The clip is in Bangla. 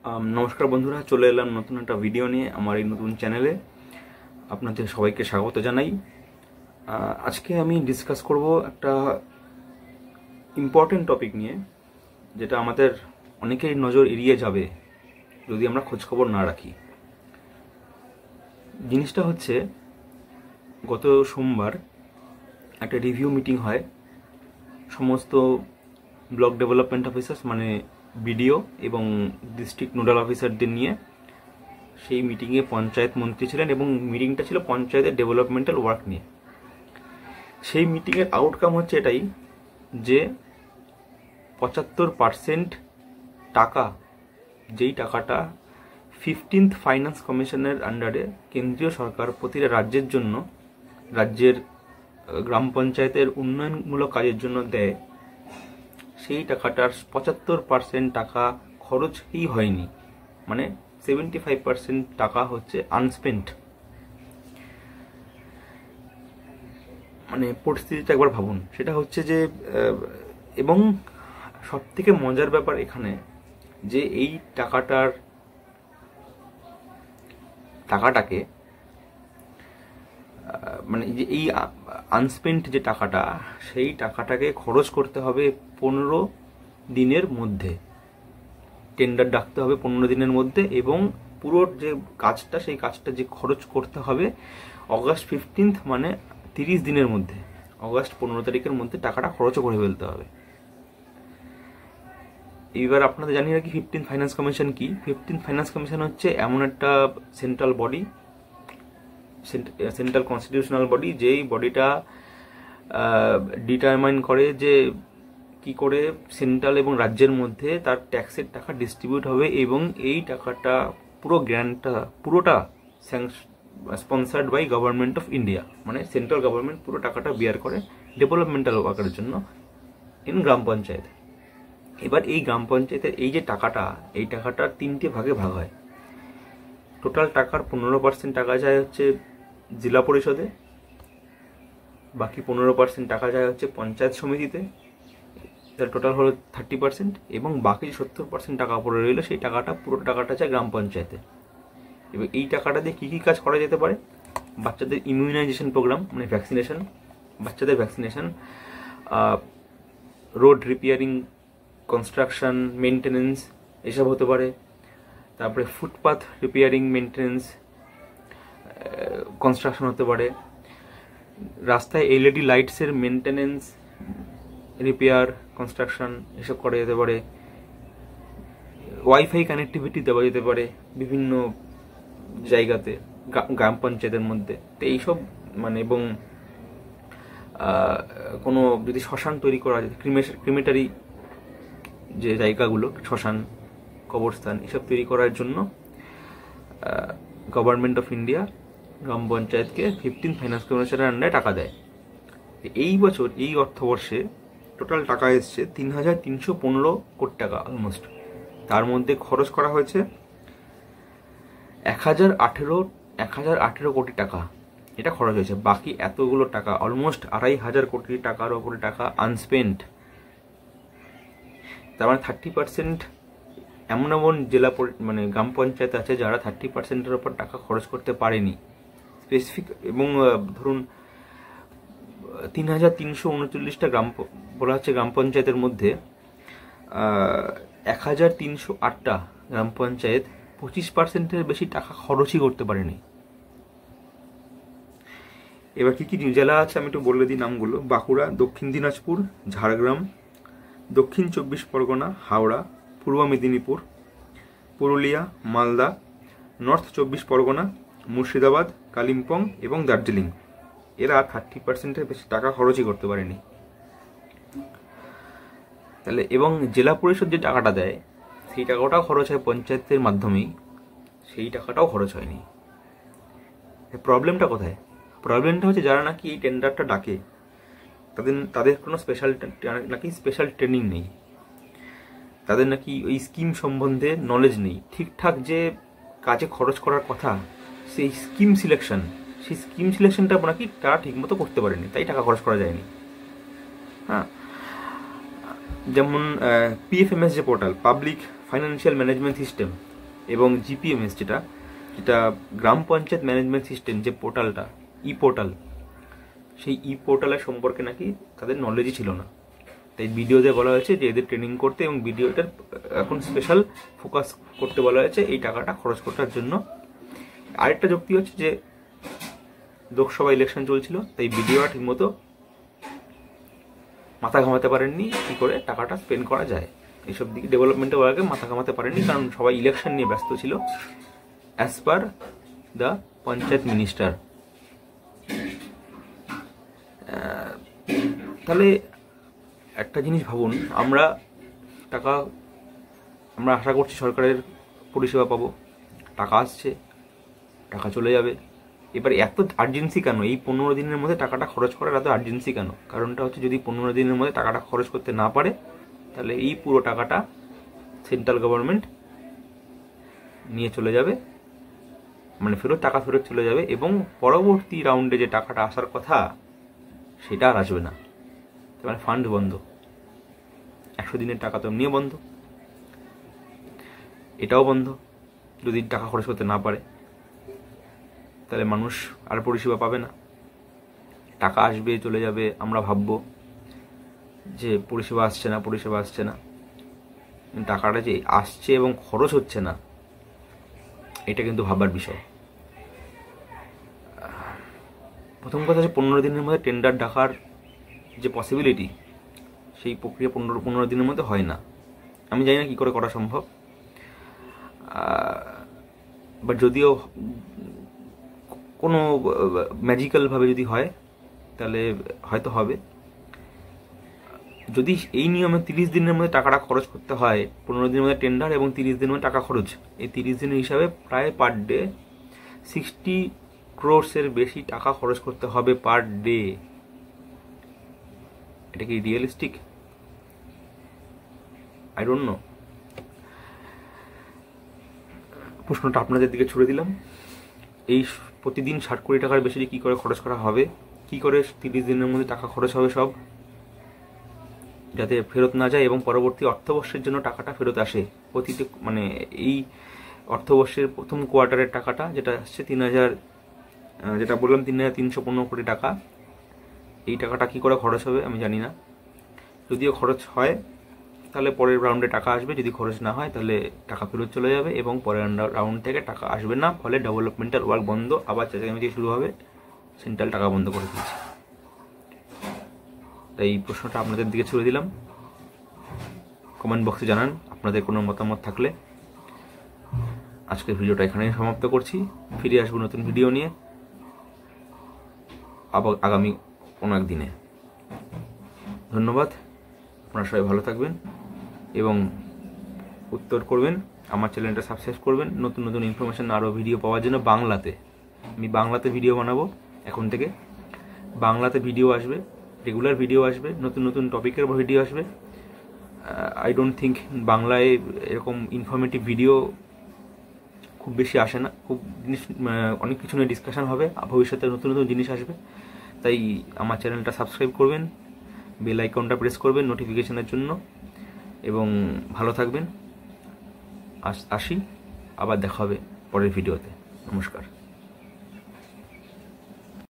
নমস্কার বন্ধুরা, চলে এলাম নতুন একটা ভিডিও নিয়ে আমার এই নতুন চ্যানেলে। আপনাদের সবাইকে স্বাগত জানাই। আজকে আমি ডিসকাস করব একটা ইম্পর্টেন্ট টপিক নিয়ে, যেটা আমাদের অনেকেই নজর এড়িয়ে যাবে যদি আমরা খোঁজখবর না রাখি। জিনিসটা হচ্ছে, গত সোমবার একটা রিভিউ মিটিং হয় সমস্ত ব্লক ডেভেলপমেন্ট অফিসার্স মানে বিডিও এবং ডিস্ট্রিক্ট নোডাল অফিসারদের নিয়ে। সেই মিটিংয়ে পঞ্চায়েত মন্ত্রী ছিলেন এবং মিটিংটা ছিল পঞ্চায়েতের ডেভেলপমেন্টাল ওয়ার্ক নিয়ে। সেই মিটিংয়ের আউটকাম হচ্ছে এটাই যে 75% টাকা, যেই টাকাটা 15th ফাইন্যান্স কমিশনের আন্ডারে কেন্দ্রীয় সরকার প্রতিটা রাজ্যের জন্য, রাজ্যের গ্রাম পঞ্চায়েতের উন্নয়নমূলক কাজের জন্য দেয়, সেই টাকাটার 75% টাকা খরচই হয়নি। মানে 75% টাকা হচ্ছে আনস্পেন্ট। মানে পরিস্থিতিটা একবার ভাবুন। সেটা হচ্ছে যে, এবং সব থেকে মজার ব্যাপার এখানে যে এই টাকাটাকে মানে যে এই আনস্পেন্ট যে টাকাটা, সেই টাকাটাকে খরচ করতে হবে 15 দিনের মধ্যে। টেন্ডার ডাকতে হবে 15 দিনের মধ্যে, এবং পুরো যে কাজটা, সেই কাজটা যে খরচ করতে হবে অগাস্ট 15 মানে 30 দিনের মধ্যে, অগাস্ট 15 তারিখের মধ্যে টাকাটা খরচও করে ফেলতে হবে। এইবার আপনাদের জানি না কি 15th ফাইন্যান্স কমিশন কি। 15th ফাইন্যান্স কমিশন হচ্ছে এমন একটা central body, central constitutional body, যেই বডিটা ডিটারমাইন করে যে কি করে সেন্ট্রাল এবং রাজ্যের মধ্যে তার ট্যাক্সের টাকা ডিস্ট্রিবিউট হবে, এবং এই টাকাটা পুরো গ্র্যান্টটা পুরোটা sponsored by government of India. মানে সেন্ট্রাল গভর্নমেন্ট পুরো টাকাটা বিয়ার করে ডেভেলপমেন্টাল ওয়ার্কের জন্য ইন গ্রাম পঞ্চায়েত। এবার এই গ্রাম পঞ্চায়েতের এই যে টাকাটা, এই টাকাটা 3টে ভাগে ভাগ হয়। টোটাল টাকার 15% টাকা যায় হচ্ছে জেলা পরিষদে, বাকি 15% টাকা যায় হচ্ছে পঞ্চায়েত সমিতিতে, তার টোটাল হলো 30%, এবং বাকি 70% টাকা পড়ে রইল, সেই টাকাটা পুরো টাকাটা যায় গ্রাম পঞ্চায়েতে। এবার এই টাকাটা দিয়ে কী কী কাজ করা যেতে পারে? বাচ্চাদের ইমিউনাইজেশন প্রোগ্রাম, মানে ভ্যাকসিনেশন, বাচ্চাদের vaccination, road repairing, construction, maintenance, এসব হতে পারে। তারপরে ফুটপাথ রিপেয়ারিং, মেনটেনেন্স, কনস্ট্রাকশন হতে পারে। রাস্তায় এলইডি লাইটসের মেনটেনেন্স, রিপেয়ার, কনস্ট্রাকশন, এসব করা যেতে পারে। ওয়াইফাই কানেক্টিভিটি দেওয়া যেতে পারে বিভিন্ন জায়গাতে গ্রাম পঞ্চায়েতের মধ্যে। তো এইসব মানে, এবং কোনো যদি শ্মশান তৈরি করা যায়, ক্রিমেটারি যে জায়গাগুলো, শ্মশান, কবরস্থান, এসব তৈরি করার জন্য গভর্নমেন্ট অফ ইন্ডিয়া গ্রাম পঞ্চায়েতকে 15th ফাইন্যান্স কমিশনের আন্ডারে টাকা দেয়। এই বছর, এই অর্থবর্ষে টোটাল টাকা এসছে 3315 কোটি টাকা অলমোস্ট। তার মধ্যে খরচ করা হয়েছে 1018 কোটি টাকা, এটা খরচ হয়েছে। বাকি এতগুলো টাকা, অলমোস্ট 2500 কোটি টাকার ওপরে টাকা আনস্পেন্ট। তার মানে 30% এমন এমন জেলা মানে গ্রাম পঞ্চায়েত আছে যারা 30%-এর ওপর টাকা খরচ করতে পারেনি স্পেসিফিক। এবং ধরুন 3339টা গ্রাম বলা হচ্ছে গ্রাম পঞ্চায়েতের মধ্যে 1308টা গ্রাম পঞ্চায়েত 25%-এর বেশি টাকা খরচই করতে পারেনি। এবার কি কি জেলা আছে আমি একটু বলে দিই নামগুলো: বাঁকুড়া, দক্ষিণ দিনাজপুর, ঝাড়গ্রাম, দক্ষিণ 24 পরগনা, হাওড়া, পূর্ব মেদিনীপুর, পুরুলিয়া, মালদা, নর্থ 24 পরগনা, মুর্শিদাবাদ, কালিম্পং এবং দার্জিলিং। এরা 30%-এর বেশি টাকা খরচই করতে পারেনি। তাহলে, এবং জেলা পরিষদ যে টাকাটা দেয়, সেই টাকাটাও খরচ হয় পঞ্চায়েতের মাধ্যমেই, সেই টাকাটাও খরচ হয়নি। প্রবলেমটা কোথায়? প্রবলেমটা হচ্ছে যারা নাকি এই টেন্ডারটা ডাকে, তাদের কোনো স্পেশাল ট্রেনিং নেই, তাদের নাকি ওই স্কিম সম্বন্ধে নলেজ নেই। ঠিকঠাক যে কাজে খরচ করার কথা, সেই স্কিম সিলেকশনটা নাকি তারা ঠিকমতো করতে পারেনি, তাই টাকা খরচ করা যায়নি। হ্যাঁ, যেমন পিএফএমএস যে portal, public financial management system, এবং জিপিএমএস যেটা গ্রাম পঞ্চায়েত ম্যানেজমেন্ট সিস্টেম, যে পোর্টালটা পোর্টাল, সেই পোর্টালের সম্পর্কে নাকি তাদের নলেজই ছিল না। তাই ভিডিওতে বলা হয়েছে যে এদের ট্রেনিং করতে, এবং ভিডিওটার এখন স্পেশাল ফোকাস করতে বলা হয়েছে এই টাকাটা খরচ করার জন্য। আরেকটা যুক্তি হচ্ছে যে লোকসভা ইলেকশন চলছিল, তাই ভিডিওটা ঠিকমতো মাথা ঘামাতে পারেননি কী করে টাকাটা স্পেন্ড করা যায়, এইসব দিকে ডেভেলপমেন্টের আগে মাথা ঘামাতে পারেননি, কারণ সবাই ইলেকশন নিয়ে ব্যস্ত ছিল as per the panchayat minister. তাহলে একটা জিনিস ভাবুন, আমরা আশা করছি সরকারের পরিষেবা পাবো, টাকা আসছে, টাকা চলে যাবে। এবার এত আর্জেন্সি কেন এই 15 দিনের মধ্যে টাকাটা খরচ করার এত আর্জেন্সি কেন? কারণটা হচ্ছে যদি 15 দিনের মধ্যে টাকাটা খরচ করতে না পারে, তাহলে এই পুরো টাকাটা সেন্ট্রাল গভর্নমেন্ট নিয়ে চলে যাবে, মানে টাকা ফেরত চলে যাবে, এবং পরবর্তী রাউন্ডে যে টাকাটা আসার কথা সেটা আর আসবে না। মানে ফান্ড বন্ধ, 100 দিনের টাকা তো এমনিও বন্ধ, এটাও বন্ধ। যদি টাকা খরচ করতে না পারে, তাহলে মানুষ আর পরিষেবা পাবে না। টাকা আসবে, চলে যাবে, আমরা ভাববো যে পরিষেবা আসছে না। টাকাটা যে আসছে এবং খরচ হচ্ছে না, এটা কিন্তু ভাবার বিষয়। প্রথম কথা হচ্ছে 15 দিনের মধ্যে টেন্ডার ডাকার যে পসিবিলিটি, সেই প্রক্রিয়া 15 দিনের মধ্যে হয় না। আমি জানি না কী করে করা সম্ভব, বাট যদিও কোনো ম্যাজিক্যালভাবে যদি হয় তাহলে হয়তো হবে। যদি এই নিয়মে 30 দিনের মধ্যে টাকাটা খরচ করতে হয়, 15 দিনের মধ্যে টেন্ডার এবং 30 দিনের মধ্যে টাকা খরচ, এই 30 দিনের হিসাবে প্রায় পার ডে 60 ক্রোর্সের বেশি টাকা খরচ করতে হবে পার ডে। এটা কি রিয়েলিস্টিক? I don't know. প্রশ্নটা আপনাদের দিকে ছুড়ে দিলাম। এই প্রতিদিন 60 কোটি টাকার বেশি কী করে খরচ করা হবে, কী করে 30 দিনের মধ্যে টাকা খরচ হবে সব, যাতে ফেরত না যায় এবং পরবর্তী অর্থবর্ষের জন্য টাকাটা ফেরত আসে। প্রতিটি মানে এই অর্থবর্ষের প্রথম কোয়ার্টারের টাকাটা যেটা আসছে 3000, যেটা বললাম 3315 কোটি টাকা, এই টাকাটা কী করে খরচ হবে আমি জানি না। যদিও খরচ হয় তাহলে পরের রাউন্ডে টাকা আসবে, যদি খরচ না হয় তাহলে টাকা ফেরত চলে যাবে এবং পরের রাউন্ড থেকে টাকা আসবে না, ফলে ডেভেলপমেন্টাল ওয়ার্ক বন্ধ, আবার চেঁচামেচি শুরু হবে, সেন্ট্রাল টাকা বন্ধ করে দিয়েছে। তাই এই প্রশ্নটা আপনাদের দিকে ছুড়ে দিলাম। কমেন্ট বক্সে জানান আপনাদের কোনো মতামত থাকলে। আজকের ভিডিওটা এখানেই সমাপ্ত করছি। ফিরে আসবো নতুন ভিডিও নিয়ে আবার আগামী কোনো একদিনে। ধন্যবাদ। আপনারা সবাই ভালো থাকবেন এবং উত্তর করবেন, আমার চ্যানেলটা সাবস্ক্রাইব করবেন নতুন নতুন ইনফরমেশন আরও ভিডিও পাওয়ার জন্য। বাংলাতে আমি বাংলাতে ভিডিও বানাবো, এখন থেকে বাংলাতে ভিডিও আসবে, রেগুলার ভিডিও আসবে, নতুন নতুন টপিকের উপর ভিডিও আসবে। আই ডোন্ট থিঙ্ক বাংলায় এরকম ইনফরমেটিভ ভিডিও খুব বেশি আসে না। খুব অনেক কিছু নিয়ে ডিসকাশন হবে, ভবিষ্যতে নতুন নতুন জিনিস আসবে। তাই আমার চ্যানেলটা সাবস্ক্রাইব করবেন, বেল আইকনটা প্রেস করবেন নোটিফিকেশনের জন্য, এবং ভালো থাকবেন। আসি, আবার দেখা হবে পরের ভিডিওতে। নমস্কার।